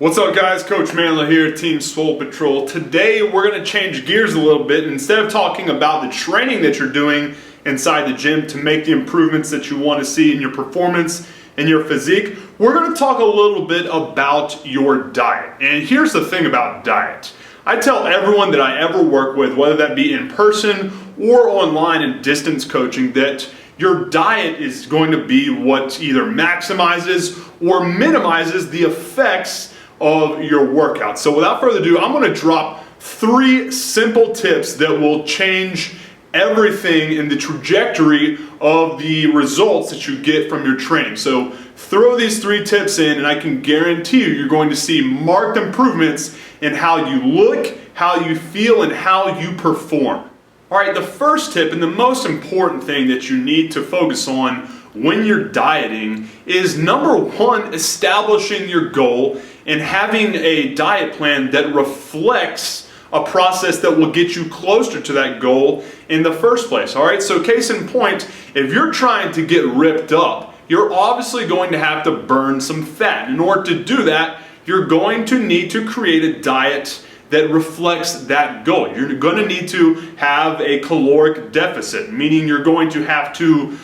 What's up guys, Coach MANdler here, Team Swole Patrol. Today we're going to change gears a little bit. Instead of talking about the training that you're doing inside the gym to make the improvements that you want to see in your performance and your physique, we're going to talk a little bit about your diet. And here's the thing about diet. I tell everyone that I ever work with, whether that be in person or online in distance coaching, that your diet is going to be what either maximizes or minimizes the effects of your workout. So without further ado, I'm going to drop 3 simple tips that will change everything in the trajectory of the results that you get from your training. So throw these 3 tips in and I can guarantee you're going to see marked improvements in how you look, how you feel, and how you perform. All right, the first tip and the most important thing that you need to focus on when you're dieting is, number 1, establishing your goal and having a diet plan that reflects a process that will get you closer to that goal in the first place. All right, so case in point, if you're trying to get ripped up, you're obviously going to have to burn some fat. In order to do that, you're going to need to create a diet that reflects that goal. You're going to need to have a caloric deficit, meaning you're going to have to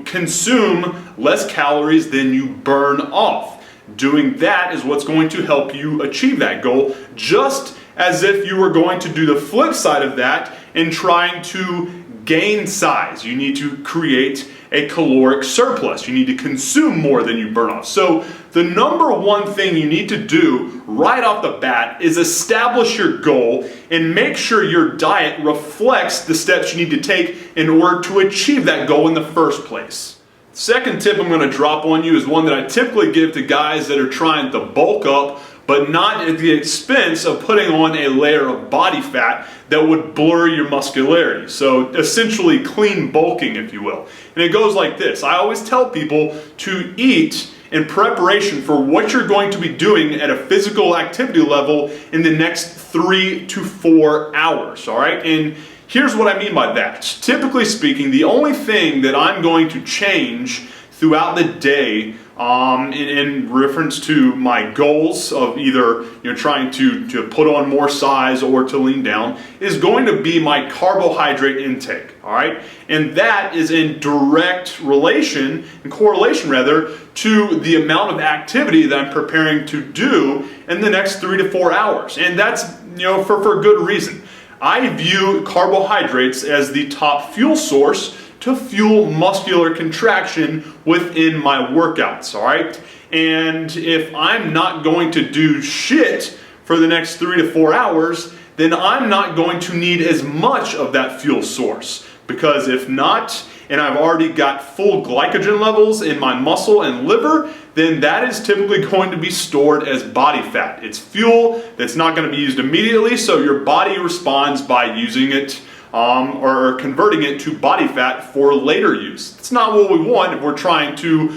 consume less calories than you burn off. Doing that is what's going to help you achieve that goal, just as if you were going to do the flip side of that and trying to gain size. You need to create a caloric surplus. You need to consume more than you burn off. So the number 1 thing you need to do right off the bat is establish your goal and make sure your diet reflects the steps you need to take in order to achieve that goal in the first place. Second tip I'm going to drop on you is one that I typically give to guys that are trying to bulk up, but not at the expense of putting on a layer of body fat that would blur your muscularity. So essentially clean bulking, if you will. And it goes like this. I always tell people to eat in preparation for what you're going to be doing at a physical activity level in the next 3 to 4 hours, all right? And here's what I mean by that. Typically speaking, the only thing that I'm going to change throughout the day in reference to my goals of either trying to put on more size or to lean down is going to be my carbohydrate intake, all right? And that is in direct relation, in correlation rather, to the amount of activity that I'm preparing to do in the next 3 to 4 hours. And that's for good reason. I view carbohydrates as the top fuel source to fuel muscular contraction within my workouts, all right? And if I'm not going to do shit for the next 3 to 4 hours, then I'm not going to need as much of that fuel source. Because if not, and I've already got full glycogen levels in my muscle and liver, then that is typically going to be stored as body fat. It's fuel that's not going to be used immediately, so your body responds by using it or converting it to body fat for later use. It's not what we want if we're trying to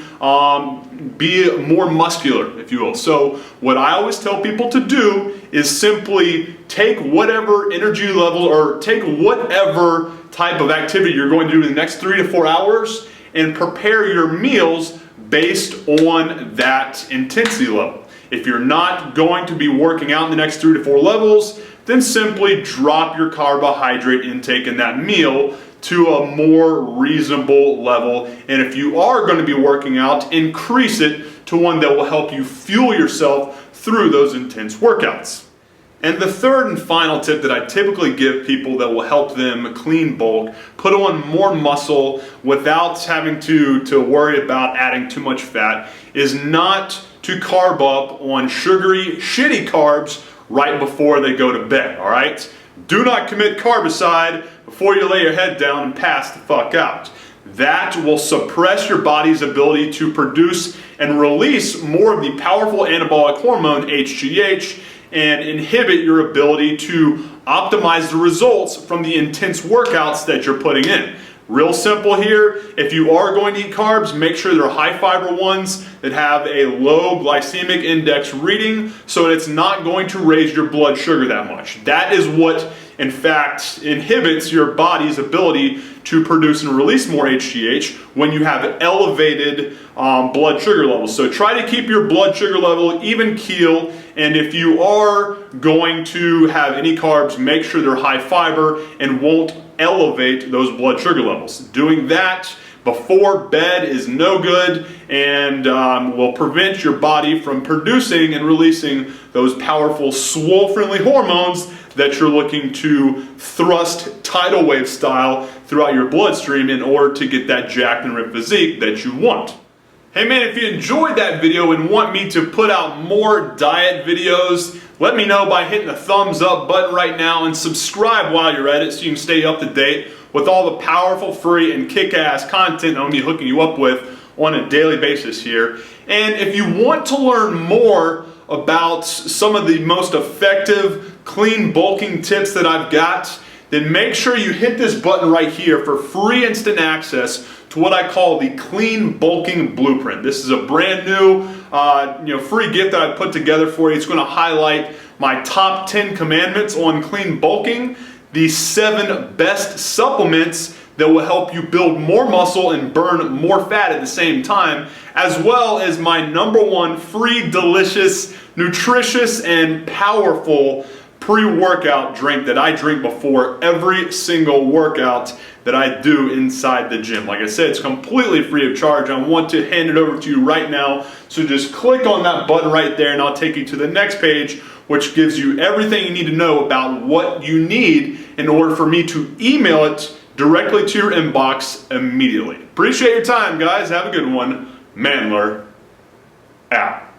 be more muscular, if you will. So what I always tell people to do is simply take whatever energy level or take whatever type of activity you're going to do in the next 3 to 4 hours and prepare your meals based on that intensity level. If you're not going to be working out in the next 3 to 4 levels, then simply drop your carbohydrate intake in that meal to a more reasonable level. And if you are going to be working out, increase it to one that will help you fuel yourself through those intense workouts. And the third and final tip that I typically give people that will help them clean bulk, put on more muscle without having to worry about adding too much fat, is not to carb up on sugary, shitty carbs right before they go to bed, all right? Do not commit carbicide before you lay your head down and pass the fuck out. That will suppress your body's ability to produce and release more of the powerful anabolic hormone, HGH, and inhibit your ability to optimize the results from the intense workouts that you're putting in. Real simple here, if you are going to eat carbs, make sure they're high fiber ones that have a low glycemic index reading so it's not going to raise your blood sugar that much. That is what, in fact, inhibits your body's ability to produce and release more HGH when you have elevated blood sugar levels. So try to keep your blood sugar level even keel And if you are going to have any carbs, make sure they're high fiber and won't elevate those blood sugar levels. Doing that before bed is no good and will prevent your body from producing and releasing those powerful swole-friendly hormones that you're looking to thrust tidal wave style throughout your bloodstream in order to get that jacked and ripped physique that you want. Hey man, if you enjoyed that video and want me to put out more diet videos, let me know by hitting the thumbs up button right now and subscribe while you're at it so you can stay up to date with all the powerful, free, and kick-ass content I'm going to be hooking you up with on a daily basis here. And if you want to learn more about some of the most effective clean bulking tips that I've got, then make sure you hit this button right here for free instant access to what I call the Clean Bulking Blueprint. This is a brand new free gift that I put together for you. It's going to highlight my top 10 commandments on clean bulking, the 7 best supplements that will help you build more muscle and burn more fat at the same time, as well as my #1 free, delicious, nutritious, and powerful pre-workout drink that I drink before every single workout that I do inside the gym. Like I said, it's completely free of charge. I want to hand it over to you right now. So just click on that button right there and I'll take you to the next page, which gives you everything you need to know about what you need in order for me to email it directly to your inbox immediately. Appreciate your time, guys. Have a good one. MANdler out.